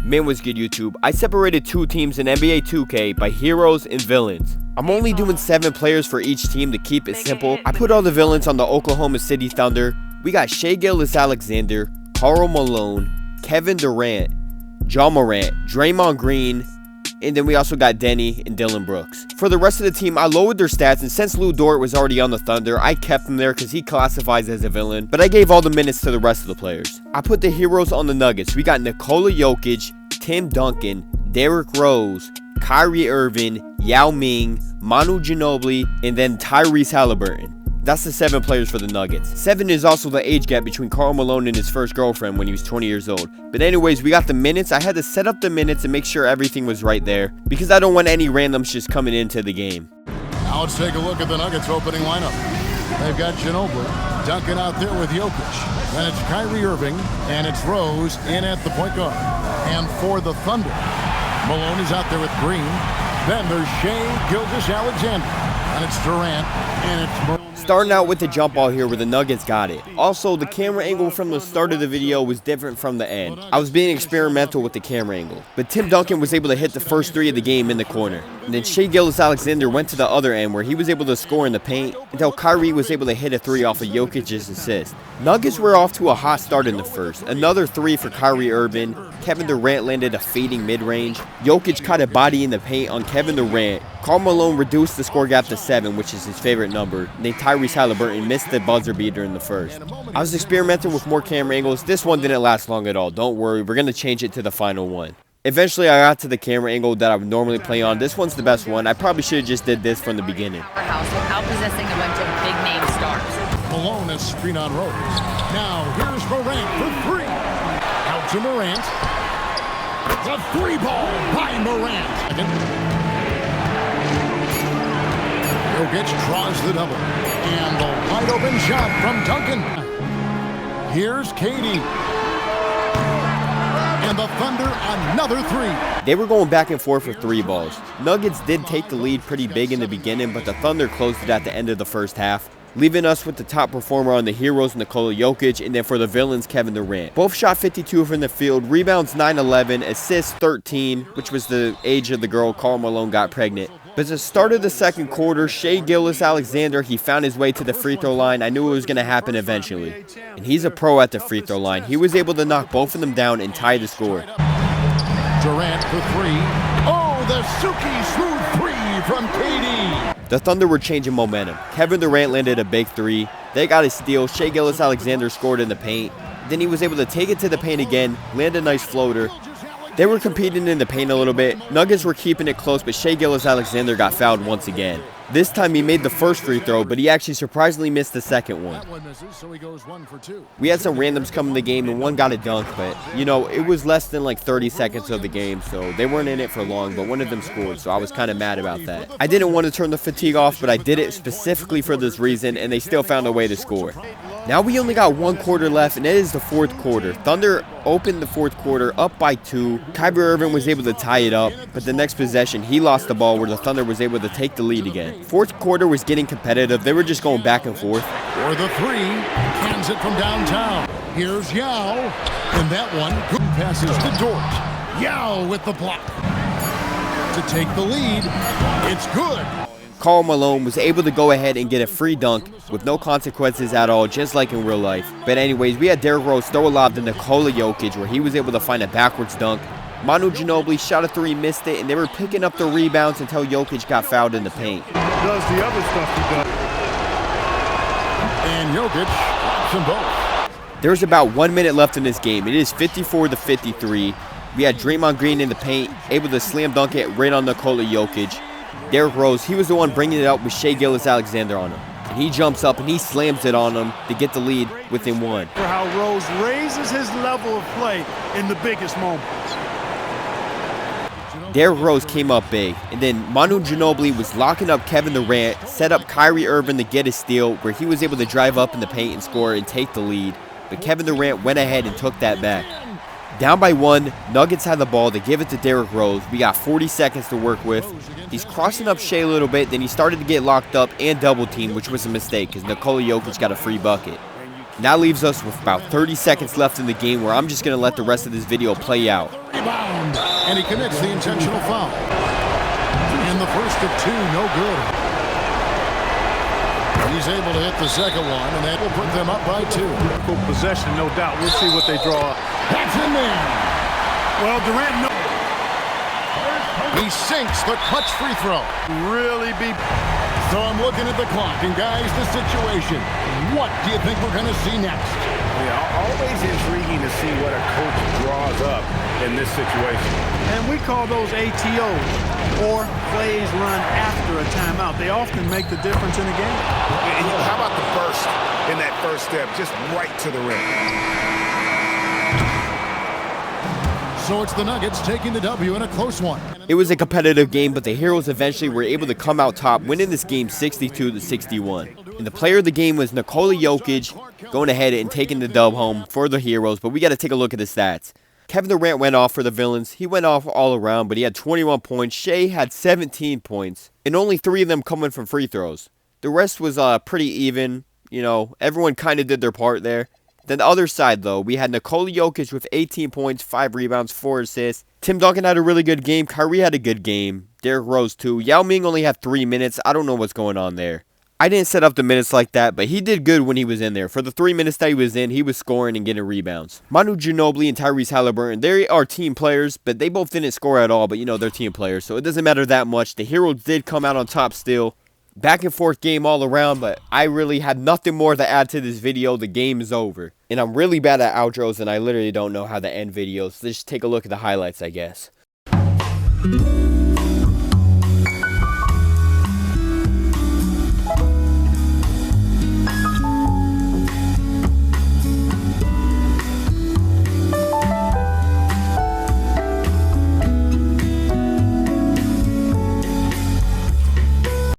Man, what's good, YouTube? I separated two teams in NBA 2K by heroes and villains. I'm only doing 7 players for each team to keep it simple. I put all the villains on the Oklahoma City Thunder. We got Shai Gilgeous-Alexander, Karl Malone, Kevin Durant, Ja Morant, Draymond Green, and then we also got Denny and Dillon Brooks. For the rest of the team, I lowered their stats, and since Lou Dort was already on the Thunder, I kept him there because he classifies as a villain, but I gave all the minutes to the rest of the players. I put the heroes on the Nuggets. We got Nikola Jokic, Tim Duncan, Derrick Rose, Kyrie Irving, Yao Ming, Manu Ginobili, and then Tyrese Halliburton. That's the 7 players for the Nuggets. 7 is also the age gap between Karl Malone and his first girlfriend when he was 20 years old. But anyways, we got the minutes. I had to set up the minutes and make sure everything was right there because I don't want any randoms just coming into the game. Now let's take a look at the Nuggets opening lineup. They've got Ginobili, Duncan out there with Jokic. Then it's Kyrie Irving, and it's Rose in at the point guard. And for the Thunder, Malone is out there with Green. Then there's Shai Gilgeous-Alexander, and it's Durant, and it's Malone. Starting out with the jump ball here where the Nuggets got it. Also, the camera angle from the start of the video was different from the end. I was being experimental with the camera angle. But Tim Duncan was able to hit the first 3 of the game in the corner. And then Shai Gilgeous-Alexander went to the other end where he was able to score in the paint until Kyrie was able to hit a 3 off of Jokic's assist. Nuggets were off to a hot start in the first. Another 3 for Kyrie Irving. Kevin Durant landed a fading mid-range. Jokic caught a body in the paint on Kevin Durant. Karl Malone reduced the score gap to 7, which is his favorite number. And then Tyrese Halliburton missed the buzzer beater in the first. I was experimenting with more camera angles. This one didn't last long at all. Don't worry, we're going to change it to the final one. Eventually, I got to the camera angle that I would normally play on. This one's the best one. I probably should have just did this from the beginning. Without possessing a bunch of big-name stars. Malone is screen on Rose. Now, here's Morant for 3. Out to Morant. The 3 ball by Morant. Jokic draws the double. And the wide open shot from Duncan. Here's KD. And the Thunder another 3. They were going back and forth for 3 balls. Nuggets did take the lead pretty big in the beginning, but the Thunder closed it at the end of the first half, leaving us with the top performer on the heroes, Nikola Jokic, and then for the villains, Kevin Durant. Both shot 52 from the field, rebounds 9-11, assists 13, which was the age of the girl Karl Malone got pregnant. But at the start of the second quarter, Shai Gilgeous-Alexander, he found his way to the free throw line. I knew it was going to happen eventually. And he's a pro at the free throw line. He was able to knock both of them down and tie the score. Durant for 3. Oh, the silky smooth 3 from KD. The Thunder were changing momentum. Kevin Durant landed a big 3. They got a steal. Shai Gilgeous-Alexander scored in the paint. Then he was able to take it to the paint again, land a nice floater. They were competing in the paint a little bit. Nuggets were keeping it close, but Shai Gilgeous-Alexander got fouled once again. This time he made the first free throw, but he actually surprisingly missed the second one. We had some randoms come in the game, and one got a dunk, but, you know, it was less than like 30 seconds of the game, so they weren't in it for long, but one of them scored, so I was kind of mad about that. I didn't want to turn the fatigue off, but I did it specifically for this reason, and they still found a way to score. Now we only got 1 quarter left, and it is the 4th quarter. Thunder opened the 4th quarter up by 2. Kyrie Irving was able to tie it up, but the next possession, he lost the ball where the Thunder was able to take the lead again. 4th quarter was getting competitive. They were just going back and forth. For the 3, cans it from downtown. Here's Yao, and that one good passes to Dort. Yao with the block. To take the lead, it's good. Karl Malone was able to go ahead and get a free dunk with no consequences at all, just like in real life. But anyways, we had Derrick Rose throw a lob to Nikola Jokic where he was able to find a backwards dunk. Manu Ginobili shot a 3, missed it, and they were picking up the rebounds until Jokic got fouled in the paint. Does the other stuff he does. And Jokic pops them both. There's about 1 minute left in this game. It is 54-53. We had Draymond Green in the paint, able to slam dunk it right on Nikola Jokic. Derrick Rose, he was the one bringing it up with Shai Gilgeous-Alexander on him. And he jumps up and he slams it on him to get the lead within 1. For how Rose raises his level of play in the biggest moments. Derrick Rose came up big, and then Manu Ginobili was locking up Kevin Durant, set up Kyrie Irving to get a steal where he was able to drive up in the paint and score and take the lead. But Kevin Durant went ahead and took that back. Down by 1, Nuggets had the ball to give it to Derrick Rose. We got 40 seconds to work with. He's crossing up Shai a little bit, then he started to get locked up and double teamed, which was a mistake because Nikola Jokic got a free bucket. And that leaves us with about 30 seconds left in the game where I'm just going to let the rest of this video play out. Rebound. And he commits the intentional foul. In the first of two, no good. He's able to hit the second one, and that will put them up by two. Full possession, no doubt. We'll see what they draw. That's in there. Well, Durant, no. He sinks the clutch free throw. Really be. So I'm looking at the clock, and guys, the situation. What do you think we're going to see next? Yeah, always intriguing to see what a coach draws up in this situation. And we call those ATOs, or plays run after a timeout. They often make the difference in a game. And how about the burst in that first step, just right to the rim? So it's the Nuggets taking the W in a close one. It was a competitive game, but the Heroes eventually were able to come out top, winning this game 62-61. And the player of the game was Nikola Jokic, going ahead and taking the dub home for the Heroes. But we got to take a look at the stats. Kevin Durant went off for the Villains. He went off all around, but he had 21 points. Shea had 17 points, and only 3 of them coming from free throws. The rest was pretty even. You know, everyone kind of did their part there. Then the other side, though, we had Nikola Jokic with 18 points, 5 rebounds, 4 assists. Tim Duncan had a really good game. Kyrie had a good game. Derrick Rose, too. Yao Ming only had 3 minutes. I don't know what's going on there. I didn't set up the minutes like that, but he did good when he was in there. For the 3 minutes that he was in, he was scoring and getting rebounds. Manu Ginobili and Tyrese Halliburton, they are team players, but they both didn't score at all. But, you know, they're team players, so it doesn't matter that much. The Heroes did come out on top still. Back and forth game all around, but I really had nothing more to add to this video. The game is over. And I'm really bad at outros, and I literally don't know how to end videos. Let's just take a look at the highlights, I guess.